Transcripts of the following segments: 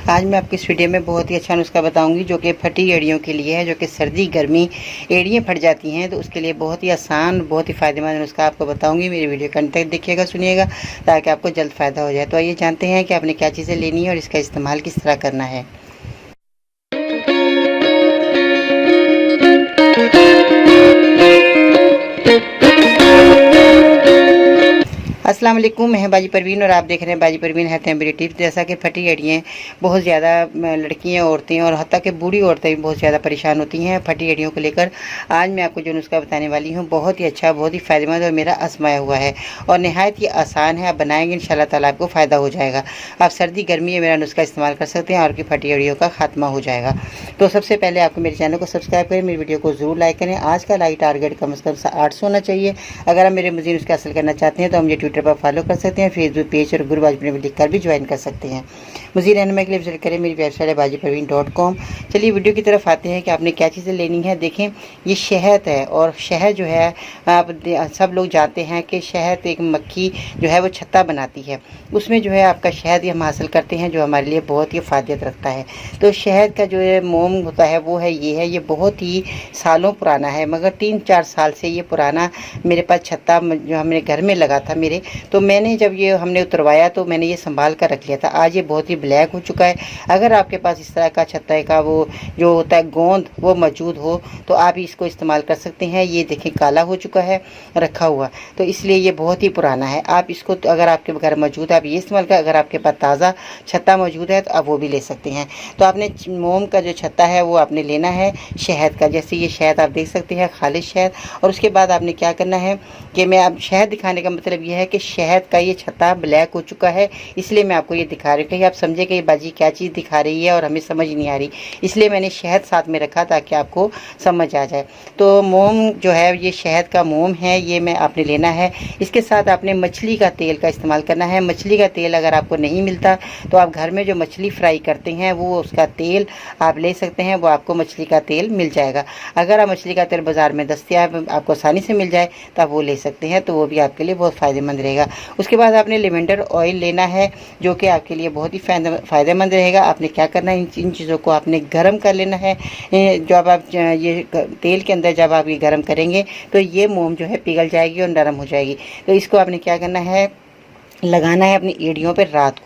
आज मैं आपकी इस वीडियो में बहुत ही अच्छा नुस्खा बताऊंगी जो कि फटी एड़ियों के लिए है, जो कि सर्दी गर्मी एड़ियाँ फट जाती हैं तो उसके लिए बहुत ही आसान, बहुत ही फ़ायदेमंद नुस्खा आपको बताऊंगी। मेरी वीडियो कंटेंट तक देखिएगा, सुनिएगा ताकि आपको जल्द फ़ायदा हो जाए। तो आइए जानते हैं कि आपने क्या चीज़ें लेनी है और इसका इस्तेमाल किस तरह करना है। अस्सलाम वालेकुम, मैं बाजी परवीन और आप देख रहे हैं बाजी Parveen health and beauty tips. जैसा कि फटी एड़ियाँ बहुत ज़्यादा लड़कियां, औरतें और हत्ता कि बूढ़ी औरतें भी बहुत ज़्यादा परेशान होती हैं फटी एड़ियों को लेकर। आज मैं आपको जो नुस्खा बताने वाली हूँ बहुत ही अच्छा, बहुत ही फ़ायदेमंद और मेरा आजमाया हुआ है और नहायत ही आसान है। आप बनाएंगे इंशाल्लाह ताला आपको फ़ायदा हो जाएगा। आप सर्दी गर्मी में मेरा नुस्खा इस्तेमाल कर सकते हैं और आपकी फटी एड़ियों का खात्मा हो जाएगा। तो सबसे पहले आपको मेरे चैनल को सब्सक्राइब करें, मेरी वीडियो को ज़रूर लाइक करें। आज का लाइक टारगेट कम से कम 800 होना चाहिए। अगर आप मेरे मज़ीद नुस्खा हासिल करना चाहते हैं तो हम ये ट्विटर पर फॉलो कर सकते हैं, फेसबुक पेज और ग्रुप बाजी में लिख कर भी ज्वाइन कर सकते हैं। मज़ीद रहनुमाई के लिए विजिट करें मेरी वेबसाइट है bajiparveen.com। चलिए वीडियो की तरफ आते हैं कि आपने क्या चीज़ें लेनी है। देखें, ये शहद है और शहद जो है आप सब लोग जानते हैं कि शहद एक मक्खी जो है वो छत्ता बनाती है, उसमें जो है आपका शहद हम हासिल करते हैं जो हमारे लिए बहुत ही फ़ायदेमंद रखता है। तो शहद का जो है मोम होता है वो है ये बहुत ही सालों पुराना है, मगर 3-4 साल से ये पुराना मेरे पास छत्ता जो हमने घर में लगा था मेरे, तो मैंने जब ये हमने उतरवाया तो मैंने ये संभाल कर रख लिया था। आज ये बहुत ही ब्लैक हो चुका है। अगर आपके पास इस तरह का छत्ता का वो जो होता है गोंद वो मौजूद हो तो आप इसको इस्तेमाल कर सकते हैं। ये देखें काला हो चुका है रखा हुआ, तो इसलिए ये बहुत ही पुराना है। आप इसको अगर आपके घर मौजूद है आप ये इस्तेमाल कर, अगर आपके पास ताज़ा छत्ता मौजूद है तो आप वो भी ले सकते हैं। तो आपने मोम का जो छत्ता है वो आपने लेना है शहद का। जैसे ये शहद आप देख सकते हैं, खालिश शहद। और उसके बाद आपने क्या करना है कि मैं अब शहद दिखाने का मतलब ये है कि शहद का ये छत्ता ब्लैक हो चुका है, इसलिए मैं आपको ये दिखा रही हूँ। कहीं आप समझे कि ये बाजी क्या चीज़ दिखा रही है और हमें समझ नहीं आ रही, इसलिए मैंने शहद साथ में रखा ताकि आपको समझ आ जाए। तो मोम जो है ये शहद का मोम है, ये मैं आपने लेना है। इसके साथ आपने मछली का तेल का इस्तेमाल करना है। मछली का तेल अगर आपको नहीं मिलता तो आप घर में जो मछली फ्राई करते हैं वो उसका तेल आप ले सकते हैं, वो आपको मछली का तेल मिल जाएगा। अगर आप मछली का तेल बाज़ार में दस्तियाब आपको आसानी से मिल जाए तो आप वो ले सकते हैं, तो वो भी आपके लिए बहुत फ़ायदेमंद रहेगा। उसके बाद आपने लेवेंडर ऑयल लेना है जो कि आपके लिए बहुत ही फ़ायदेमंद रहेगा। आपने क्या करना है, इन चीज़ों को आपने गर्म कर लेना है। जब आप ये तेल के अंदर जब आप ये गर्म करेंगे तो ये मोम जो है पिघल जाएगी और नरम हो जाएगी। तो इसको आपने क्या करना है, लगाना है अपनी एड़ियों पर रात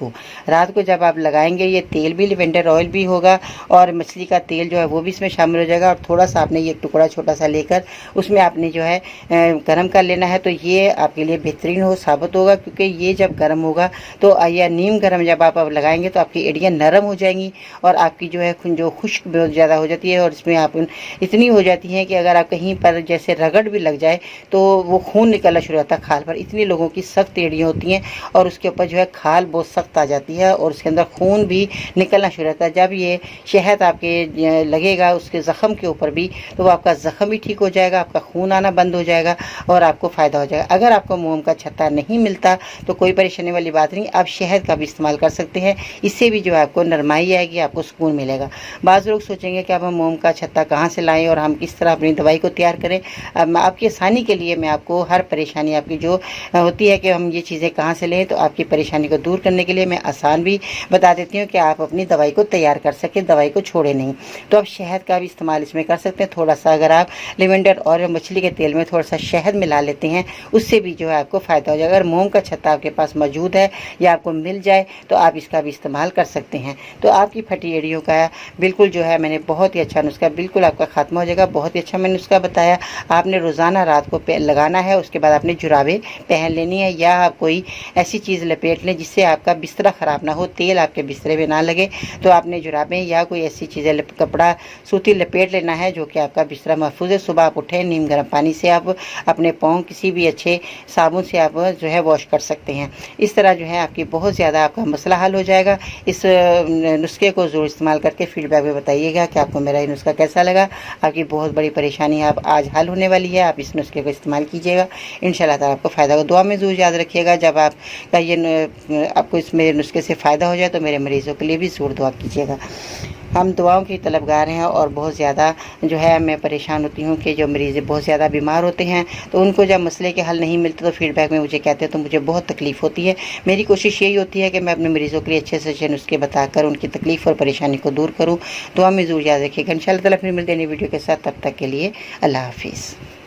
को जब आप लगाएंगे ये तेल भी लेवेंडर ऑयल भी होगा और मछली का तेल जो है वो भी इसमें शामिल हो जाएगा। और थोड़ा सा आपने ये टुकड़ा छोटा सा लेकर उसमें आपने जो है गरम कर लेना है। तो ये आपके लिए बेहतरीन साबित होगा, क्योंकि ये जब गर्म होगा तो या नीम गर्म जब आप लगाएंगे तो आपकी एड़ियाँ नरम हो जाएंगी और आपकी जो है जो खुश्क बहुत ज़्यादा हो जाती है और इसमें आप इतनी हो जाती हैं कि अगर आप कहीं पर जैसे रगड़ भी लग जाए तो वो खून निकलना शुरू होता है खाल पर। इतनी लोगों की सख्त एड़ियाँ होती हैं और उसके ऊपर जो है खाल बहुत सख्त आ जाती है और उसके अंदर खून भी निकलना शुरू होता है। जब ये शहद आपके लगेगा उसके ज़ख़म के ऊपर भी तो वो आपका ज़ख़म भी ठीक हो जाएगा, आपका खून आना बंद हो जाएगा और आपको फ़ायदा हो जाएगा। अगर आपको मोम का छत्ता नहीं मिलता तो कोई परेशानी वाली बात नहीं, आप शहद का भी इस्तेमाल कर सकते हैं। इससे भी जो है आपको नरमाई आएगी, आपको सुकून मिलेगा। बाज़ लोग सोचेंगे कि अब हम मोम का छत्ता कहाँ से लाएँ और हम किस तरह अपनी दवाई को तैयार करें। अब आपकी आसानी के लिए मैं आपको हर परेशानी आपकी जो होती है कि हम ये चीज़ें कहाँ से लें, तो आपकी परेशानी को दूर करने के लिए मैं आसान भी बता देती हूँ कि आप अपनी दवाई को तैयार कर सकें, दवाई को छोड़े नहीं। तो आप शहद का भी इस्तेमाल इसमें कर सकते हैं। थोड़ा सा अगर आप लेवेंडर और मछली के तेल में थोड़ा सा शहद मिला लेते हैं उससे भी जो है आपको फ़ायदा हो जाएगा। अगर मोम का छत्ता आपके पास मौजूद है या आपको मिल जाए तो आप इसका भी इस्तेमाल कर सकते हैं। तो आपकी फटी एड़ियों का बिल्कुल जो है मैंने बहुत ही अच्छा नुस्खा, बिल्कुल आपका खात्मा हो जाएगा। बहुत ही अच्छा मैंने नुस्खा बताया। आपने रोज़ाना रात को लगाना है, उसके बाद आपने जुराबें पहन लेनी है या आप कोई ऐसी चीज़ लपेट लें जिससे आपका बिस्तरा ख़राब ना हो, तेल आपके बिस्तरे में ना लगे। तो आपने जुराबें या कोई ऐसी चीज़ें कपड़ा सूती लपेट लेना है जो कि आपका बिस्तरा महफूज है। सुबह आप उठें, नीम गर्म पानी से आप अपने पाँव किसी भी अच्छे साबुन से आप जो है वॉश कर सकते हैं। इस तरह जो है आपकी बहुत ज़्यादा आपका मसला हल हो जाएगा। इस नुस्खे को ज़रूर इस्तेमाल करके फीडबैक में बताइएगा कि आपको मेरा ये नुस्खा कैसा लगा। आपकी बहुत बड़ी परेशानी आप आज हल होने वाली है। आप इस नुस्खे को इस्तेमाल कीजिएगा, इंशाल्लाह ताला आपको फ़ायदा होगा। दुआ में ज़रूर याद रखिएगा, जब आप का ये आपको इस मेरे नुस्खे से फ़ायदा हो जाए तो मेरे मरीज़ों के लिए भी ज़रूर दुआ कीजिएगा। हम दुआओं की तलबगार हैं और बहुत ज़्यादा जो है मैं परेशान होती हूँ कि जो मरीज़ बहुत ज़्यादा बीमार होते हैं तो उनको जब मसले के हल नहीं मिलते तो फीडबैक में मुझे कहते हैं तो मुझे बहुत तकलीफ़ होती है। मेरी कोशिश यही होती है कि मैं अपने मरीज़ों के लिए अच्छे से अच्छे नुस्खे बताकर उनकी तकलीफ़ और परेशानी को दूर करूँ। दुआ में ज़रूर याद रखिएगा। इंशाअल्लाह ताला फिर मिलते हैं नई वीडियो के साथ, तब तक के लिए अल्लाह हाफ़िज़।